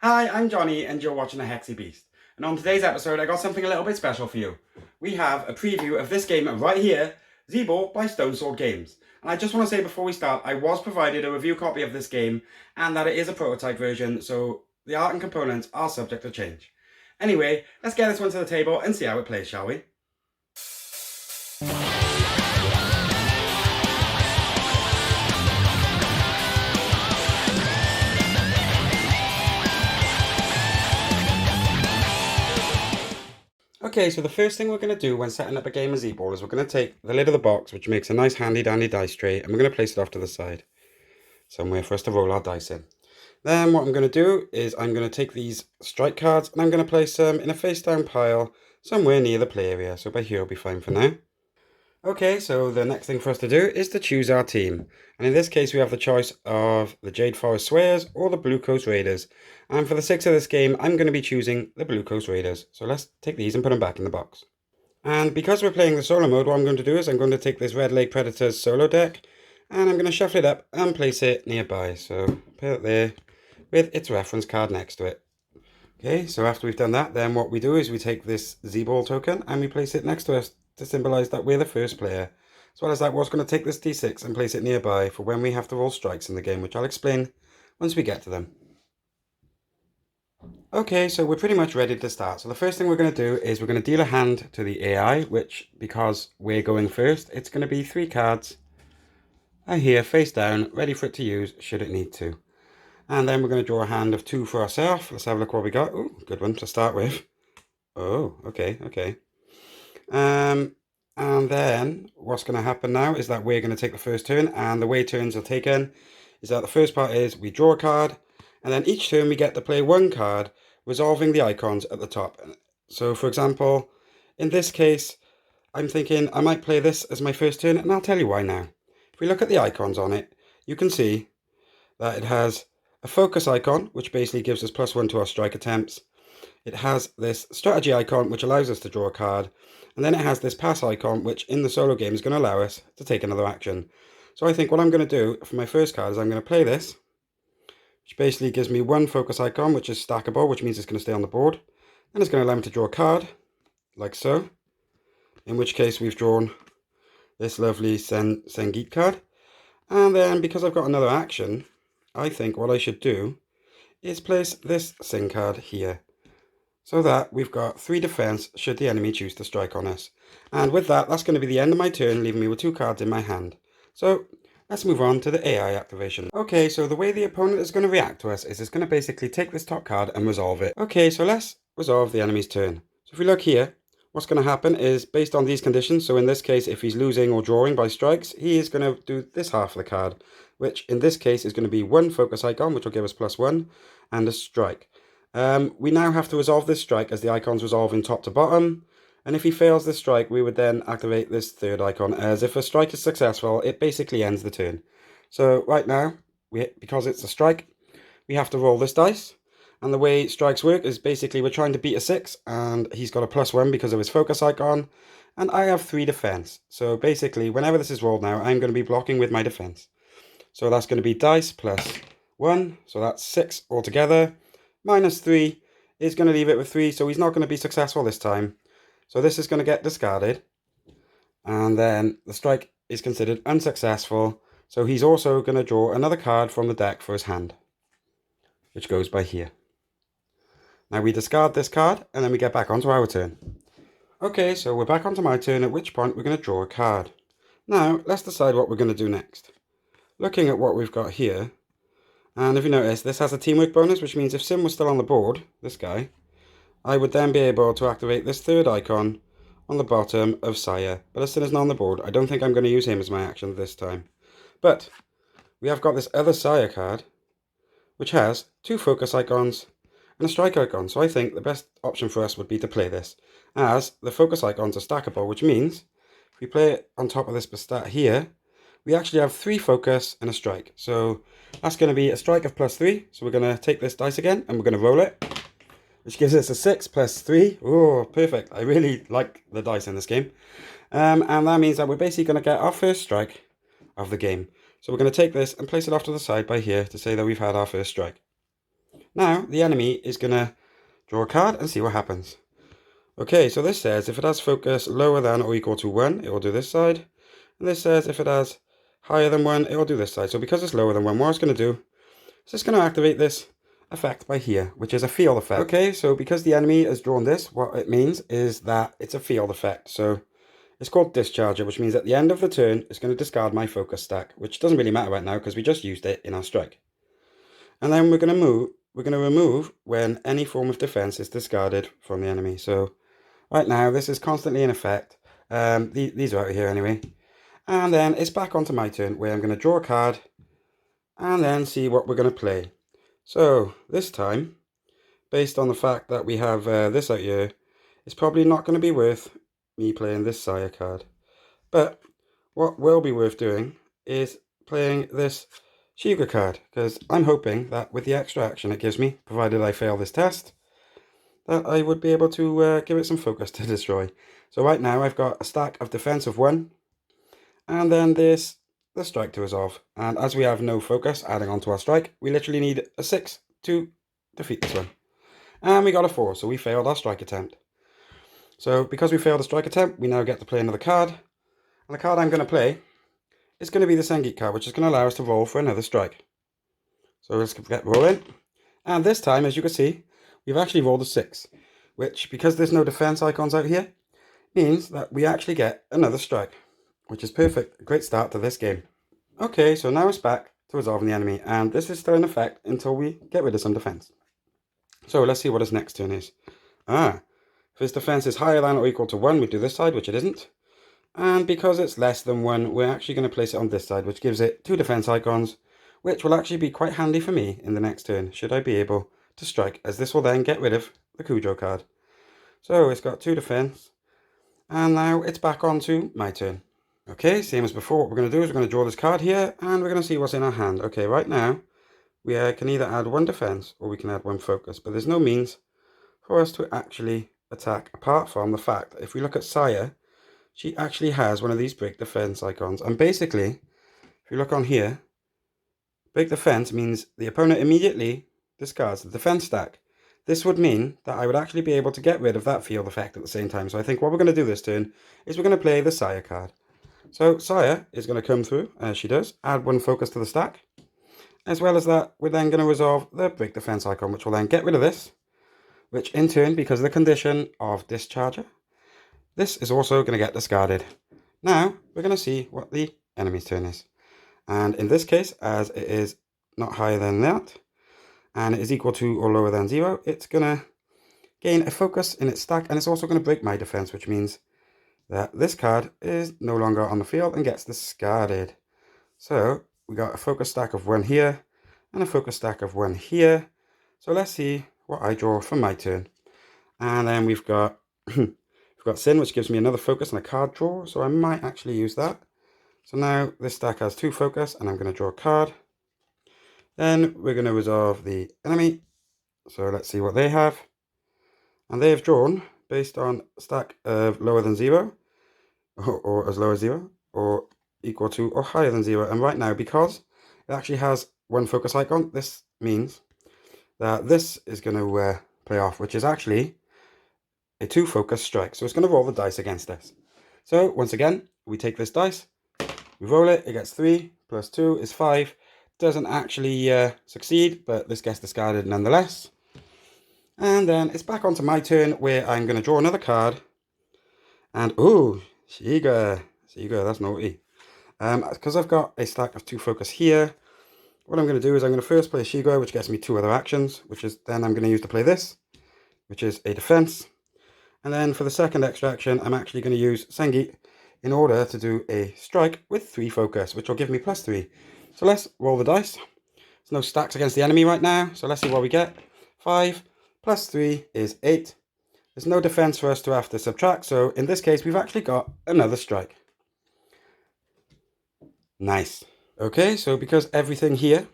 Hi, I'm Johnny and you're watching The Hexy Beast. And on today's episode I got something a little bit special for you. We have a preview of this game right here, Zeebo by Stone Sword Games. And I just want to say before we start, I was provided a review copy of this game and that it is a prototype version, so the art and components are subject to change. Anyway, let's get this one to the table and see how it plays, shall we? Okay, so the first thing we're going to do when setting up a game of Z-Ball is we're going to take the lid of the box, which makes a nice handy dandy dice tray, and we're going to place it off to the side, somewhere for us to roll our dice in. Then what I'm going to do is I'm going to take these strike cards and I'm going to place them in a face down pile somewhere near the play area, so by here will be fine for now. Okay, so the next thing for us to do is to choose our team. And in this case, we have the choice of the Jade Forest Swears or the Blue Coast Raiders. And for the sake of this game, I'm going to be choosing the Blue Coast Raiders. So let's take these and put them back in the box. And because we're playing the solo mode, what I'm going to do is I'm going to take this Red Lake Predators solo deck and I'm going to shuffle it up and place it nearby. So put it there with its reference card next to it. Okay, so after we've done that, then what we do is we take this Z-Ball token and we place it next to us to symbolise that we're the first player. As well as that, we're going to take this D6 and place it nearby for when we have to roll strikes in the game, which I'll explain once we get to them. Okay, so we're pretty much ready to start. So the first thing we're going to do is we're going to deal a hand to the AI, which, because we're going first, it's going to be 3 cards here face down, ready for it to use should it need to. And then we're going to draw a hand of 2 for ourselves. Let's have a look what we got. Oh, good one to start with. Oh, okay. And then what's going to happen now is that we're going to take the first turn, and the way turns are taken is that the first part is we draw a card, and then each turn we get to play 1 card, resolving the icons at the top. So for example, in this case, I'm thinking I might play this as my first turn, and I'll tell you why now. If we look at the icons on it, you can see that it has a focus icon, which basically gives us +1 to our strike attempts. It has this strategy icon, which allows us to draw a card. And then it has this pass icon, which in the solo game is going to allow us to take another action. So I think what I'm going to do for my first card is I'm going to play this, which basically gives me 1 focus icon, which is stackable, which means it's going to stay on the board. And it's going to allow me to draw a card, like so. In which case we've drawn this lovely Sengeet card. And then because I've got another action, I think what I should do is place this Sing card here, so that we've got 3 defense should the enemy choose to strike on us. And with that, that's going to be the end of my turn, leaving me with 2 cards in my hand. So let's move on to the AI activation. Okay, so the way the opponent is going to react to us is it's going to basically take this top card and resolve it. Okay, so let's resolve the enemy's turn. So if we look here, what's going to happen is based on these conditions, so in this case, if he's losing or drawing by strikes, he is going to do this half of the card, which in this case is going to be 1 focus icon, which will give us +1, and a strike. We now have to resolve this strike as the icons resolve in top to bottom, and if he fails this strike, we would then activate this 3rd icon, as if a strike is successful, it basically ends the turn. So right now, because it's a strike, we have to roll this dice, and the way strikes work is basically we're trying to beat a 6, and he's got a +1 because of his focus icon, and I have 3 defense. So basically, whenever this is rolled now, I'm going to be blocking with my defense. So that's going to be dice +1, so that's 6 altogether. -3 is going to leave it with 3, so he's not going to be successful this time. So this is going to get discarded, and then the strike is considered unsuccessful, so he's also going to draw another card from the deck for his hand, which goes by here. Now we discard this card, and then we get back onto our turn. Okay, so we're back onto my turn, at which point we're going to draw a card. Now, let's decide what we're going to do next. Looking at what we've got here, and if you notice, this has a teamwork bonus, which means if Sim was still on the board, this guy, I would then be able to activate this 3rd icon on the bottom of Sire. But as Sim is not on the board, I don't think I'm going to use him as my action this time. But we have got this other Sire card, which has 2 focus icons and a strike icon. So I think the best option for us would be to play this, as the focus icons are stackable, which means if we play it on top of this stat here, we actually have 3 focus and a strike. So that's going to be a strike of +3. So we're going to take this dice again and we're going to roll it, which gives us a 6 +3. Oh, perfect. I really like the dice in this game. And that means that we're basically going to get our first strike of the game. So we're going to take this and place it off to the side by here to say that we've had our first strike. Now, the enemy is going to draw a card and see what happens. Okay, so this says if it has focus lower than or equal to 1, it will do this side. And this says if it has higher than 1, it will do this side. So because it's lower than 1, what it's going to do is it's going to activate this effect by here, which is a field effect. Okay, so because the enemy has drawn this, what it means is that it's a field effect. So it's called Discharger, which means at the end of the turn, it's going to discard my focus stack, which doesn't really matter right now because we just used it in our strike. And then we're going to remove when any form of defense is discarded from the enemy. So right now, this is constantly in effect. These are out of here anyway. And then it's back onto my turn where I'm going to draw a card and then see what we're going to play. So this time, based on the fact that we have this out here, it's probably not going to be worth me playing this Sire card. But what will be worth doing is playing this Shiga card, because I'm hoping that with the extra action it gives me, provided I fail this test, that I would be able to give it some focus to destroy. So right now I've got a stack of defense of 1, and then the strike to resolve. And as we have no focus adding on to our strike, we literally need a 6 to defeat this one. And we got a 4, so we failed our strike attempt. So because we failed the strike attempt, we now get to play another card. And the card I'm going to play is going to be the Sengit card, which is going to allow us to roll for another strike. So let's get rolling. And this time, as you can see, we've actually rolled a 6, which, because there's no defense icons out here, means that we actually get another strike, which is perfect. A great start to this game. Okay, so now it's back to resolving the enemy, and this is still in effect until we get rid of some defense. So let's see what his next turn is. If his defense is higher than or equal to 1, we do this side, which it isn't. And because it's less than 1, we're actually going to place it on this side, which gives it 2 defense icons, which will actually be quite handy for me in the next turn, should I be able to strike, as this will then get rid of the Kujo card. So it's got 2 defense, and now it's back on to my turn. Okay, same as before, what we're going to do is we're going to draw this card here, and we're going to see what's in our hand. Okay, right now, we can either add 1 defense, or we can add 1 focus, but there's no means for us to actually attack, apart from the fact that if we look at Sire, she actually has one of these break defense icons. And basically, if you look on here, break defense means the opponent immediately discards the defense stack. This would mean that I would actually be able to get rid of that field effect at the same time. So I think what we're going to do this turn is we're going to play the Sire card. So Sire is going to come through, as she does, add 1 focus to the stack. As well as that, we're then going to resolve the break defense icon, which will then get rid of this, which in turn, because of the condition of Discharger, this is also going to get discarded. Now, we're going to see what the enemy's turn is. And in this case, as it is not higher than that, and it is equal to or lower than 0, it's going to gain a focus in its stack, and it's also going to break my defense, which means that this card is no longer on the field and gets discarded. So, we got a focus stack of 1 here, and a focus stack of 1 here. So let's see what I draw for my turn. And then we've got we've got Sin, which gives me another focus and a card draw, so I might actually use that. So now this stack has 2 focus, and I'm going to draw a card. Then we're going to resolve the enemy. So let's see what they have. And they have drawn, based on a stack of lower than 0, or as low as 0, or equal to or higher than 0. And right now, because it actually has 1 focus icon, this means that this is going to play off, which is actually a 2 focus strike. So it's going to roll the dice against us. So once again, we take this dice, we roll it, it gets 3, plus 2 is 5. Doesn't actually succeed, but this gets discarded nonetheless. And then it's back onto my turn, where I'm going to draw another card. And, ooh, Shiga, that's naughty. Because I've got a stack of 2 focus here, what I'm going to do is I'm going to first play Shiga, which gets me 2 other actions, which is then I'm going to use to play this, which is a defense. And then for the second extra action, I'm actually going to use Sengit in order to do a strike with 3 focus, which will give me plus 3. So let's roll the dice. There's no stacks against the enemy right now, so let's see what we get. 5 plus 3 is 8. There's no defense for us to have to subtract, so in this case, we've actually got another strike. Nice. Okay, so because everything here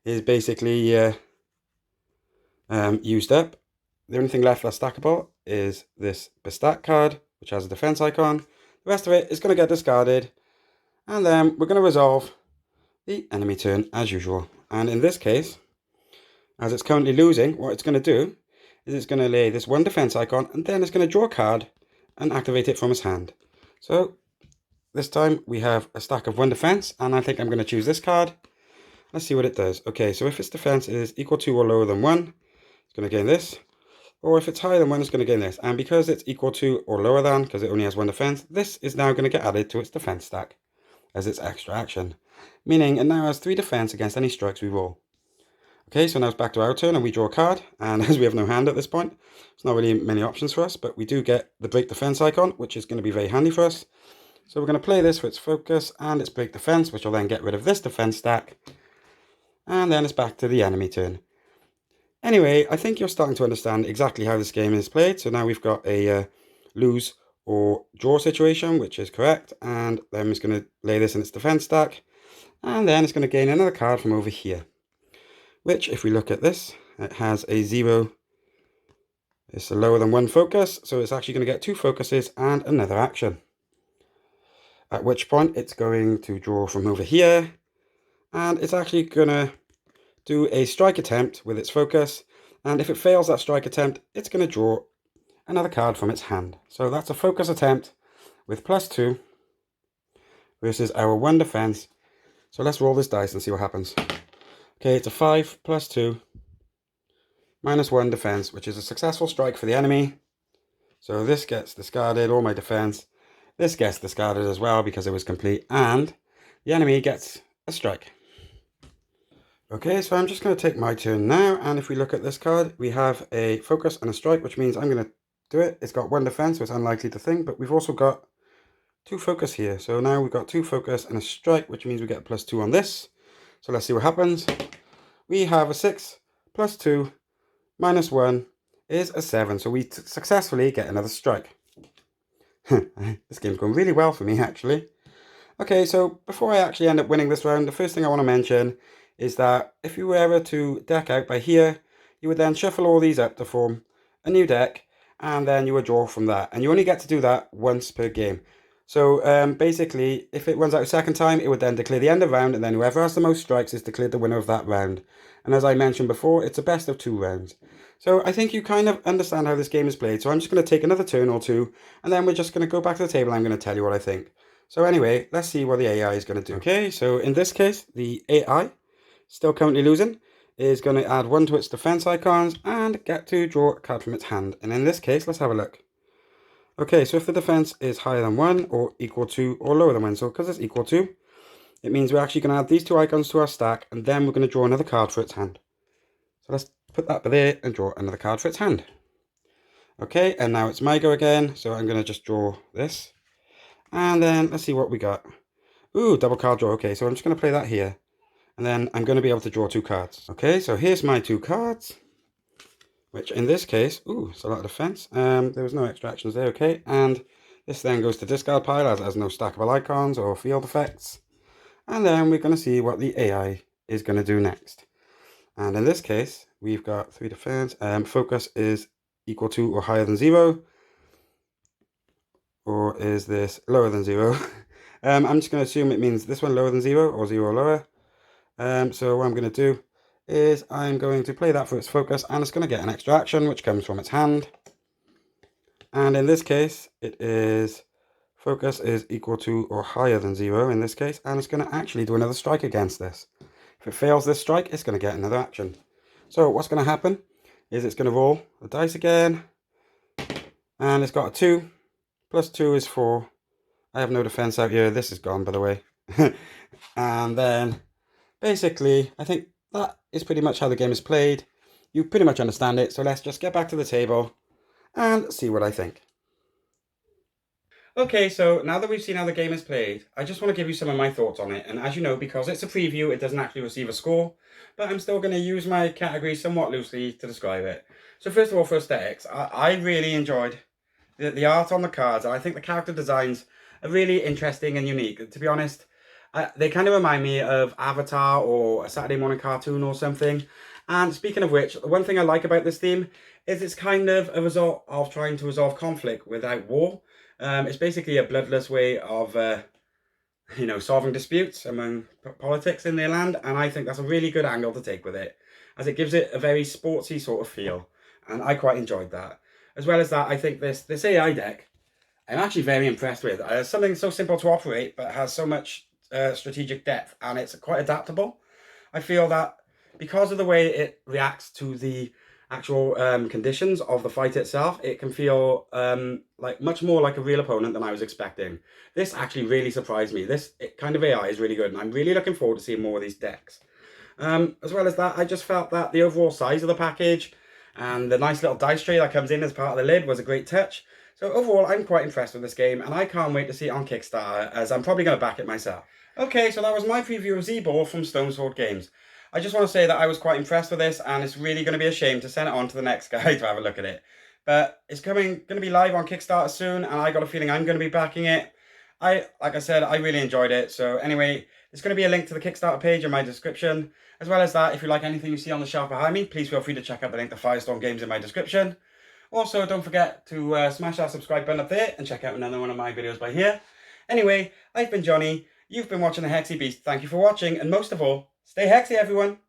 is basically used up, the only thing left that's stackable is this Bestat card, which has a defense icon. The rest of it is going to get discarded, and then we're going to resolve the enemy turn as usual. And in this case, As it's currently losing, what it's going to do is it's going to lay this one defense icon, and then it's going to draw a card and activate it from his hand. So this time we have a stack of one defense, and I think I'm going to choose this card. Let's see what it does. Okay, so if its defense is equal to or lower than 1, it's going to gain this. Or if it's higher than 1, it's going to gain this. And because it's equal to or lower than, because it only has one defense, this is now going to get added to its defense stack as its extra action. Meaning it now has 3 defense against any strikes we roll. Okay, so now it's back to our turn and we draw a card. And as we have no hand at this point, there's not really many options for us, but we do get the break defense icon, which is going to be very handy for us. So we're going to play this for its focus and its break defense, which will then get rid of this defense stack. And then it's back to the enemy turn. Anyway, I think you're starting to understand exactly how this game is played. So now we've got a lose or draw situation, which is correct. And then it's going to lay this in its defense stack. And then it's going to gain another card from over here. Which, if we look at this, it has a 0. It's a lower than 1 focus. So it's actually going to get 2 focuses and another action. At which point it's going to draw from over here. And it's actually going to do a strike attempt with its focus, and if it fails that strike attempt, it's going to draw another card from its hand. So that's a focus attempt with +2 versus our 1 defense. So let's roll this dice and see what happens. Okay, it's a 5 +2 -1 defense, which is a successful strike for the enemy. So this gets discarded, all my defense. This gets discarded as well because it was complete, and the enemy gets a strike. Okay, so I'm just going to take my turn now, and if we look at this card, we have a focus and a strike, which means I'm going to do it. It's got 1 defense, so it's unlikely to thing, but we've also got 2 focus here. So now we've got 2 focus and a strike, which means we get +2 on this. So let's see what happens. We have a 6 +2 -1 is a 7, so we successfully get another strike. This game's going really well for me, actually. Okay, so before I actually end up winning this round, the first thing I want to mention is that if you were ever to deck out by here, you would then shuffle all these up to form a new deck, and then you would draw from that. And you only get to do that once per game. So basically, if it runs out a second time, it would then declare the end of round, and then whoever has the most strikes is declared the winner of that round. And as I mentioned before, it's a best of 2 rounds. So I think you kind of understand how this game is played. So I'm just going to take another turn or two, and then we're just going to go back to the table and I'm going to tell you what I think. So anyway, let's see what the AI is going to do. Okay, so in this case, the AI, still currently losing, is going to add 1 to its defense icons and get to draw a card from its hand. And in this case, let's have a look. Okay, so if the defense is higher than 1 or equal to or lower than 1, so because it's equal to, it means we're actually going to add these 2 icons to our stack, and then we're going to draw another card for its hand. So let's put that there and draw another card for its hand. Okay, and now it's my go again, so I'm going to just draw this. And then let's see what we got. Ooh, double card draw. Okay, so I'm just going to play that here. And then I'm going to be able to draw 2 cards. Okay, so here's my 2 cards. Which in this case, ooh, it's a lot of defense. There was no extra actions there, okay. And this then goes to discard pile as it has no stackable icons or field effects. And then we're going to see what the AI is going to do next. And in this case, we've got 3 defense. Focus is equal to or higher than 0. Or is this lower than 0? I'm just going to assume it means this one lower than 0 or 0 or lower. So what I'm going to do is I'm going to play that for its focus, and it's going to get an extra action which comes from its hand. And in this case, it is focus is equal to or higher than 0 in this case, and it's going to actually do another strike against this. If it fails this strike, it's going to get another action. So what's going to happen is it's going to roll the dice again, and it's got a 2. +2 is 4. I have no defense out here. This is gone, by the way. And then, basically, I think that is pretty much how the game is played. You pretty much understand it. So let's just get back to the table and see what I think. Okay, so now that we've seen how the game is played, I just want to give you some of my thoughts on it. And as you know, because it's a preview, it doesn't actually receive a score. But I'm still going to use my categories somewhat loosely to describe it. So first of all, for aesthetics, I really enjoyed the art on the cards. I think the character designs are really interesting and unique. To be honest, they kind of remind me of Avatar or a Saturday morning cartoon or something. And speaking of which, one thing I like about this theme is it's kind of a result of trying to resolve conflict without war. It's basically a bloodless way of, solving disputes among politics in their land. And I think that's a really good angle to take with it. as it gives it a very sportsy sort of feel, and I quite enjoyed that. As well as that, I think this AI deck, I'm actually very impressed with. Something so simple to operate, but has so much strategic depth, and it's quite adaptable. I feel that because of the way it reacts to the actual conditions of the fight itself, it can feel like much more like a real opponent than I was expecting. This actually really surprised me. This kind of AI is really good, and I'm really looking forward to seeing more of these decks. As well as that, I just felt that the overall size of the package and the nice little dice tray that comes in as part of the lid was a great touch. So overall, I'm quite impressed with this game, and I can't wait to see it on Kickstarter, as I'm probably going to back it myself. Okay, so that was my preview of Z-Ball from Stonesword Games. I just want to say that I was quite impressed with this, and it's really going to be a shame to send it on to the next guy to have a look at it. But it's going to be live on Kickstarter soon, and I got a feeling I'm going to be backing it. Like I said, I really enjoyed it. So anyway, there's going to be a link to the Kickstarter page in my description. As well as that, if you like anything you see on the shelf behind me, please feel free to check out the link to Firestorm Games in my description. Also, don't forget to smash that subscribe button up there and check out another one of my videos by here. Anyway, I've been Johnny. You've been watching The Hexy Beast. Thank you for watching, and most of all, stay hexy, everyone!